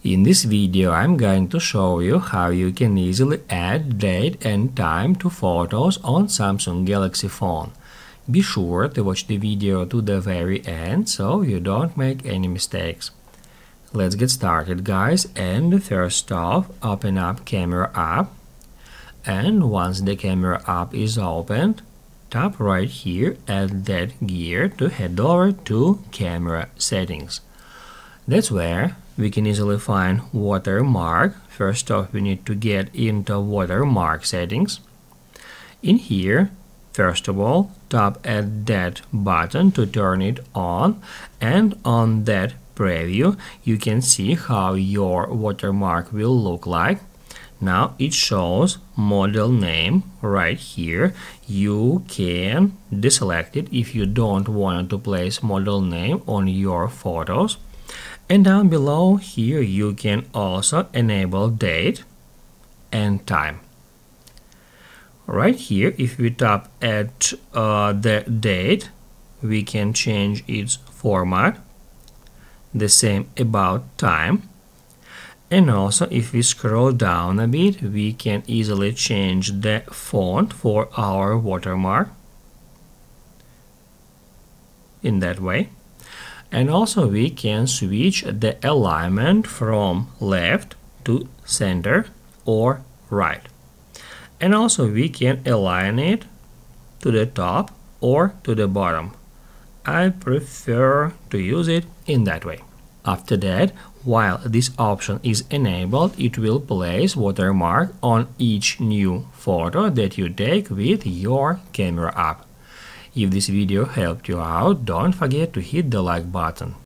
In this video, I'm going to show you how you can easily add date and time to photos on Samsung Galaxy phone. Be sure to watch the video to the very end so you don't make any mistakes. Let's get started, guys, and first off, open up Camera app, and once the Camera app is opened, tap right here at that gear to head over to Camera Settings. That's where we can easily find watermark. First off, we need to get into watermark settings. In here, first of all, tap at that button to turn it on, and on that preview you can see how your watermark will look like. Now it shows model name right here. You can deselect it if you don't want to place model name on your photos. And down below here you can also enable date and time. Right here, if we tap at the date, we can change its format. The same about time. And also, if we scroll down a bit, we can easily change the font for our watermark in that way. And also we can switch the alignment from left to center or right. And also we can align it to the top or to the bottom. I prefer to use it in that way. After that, while this option is enabled, it will place watermark on each new photo that you take with your Camera app. If this video helped you out, don't forget to hit the like button.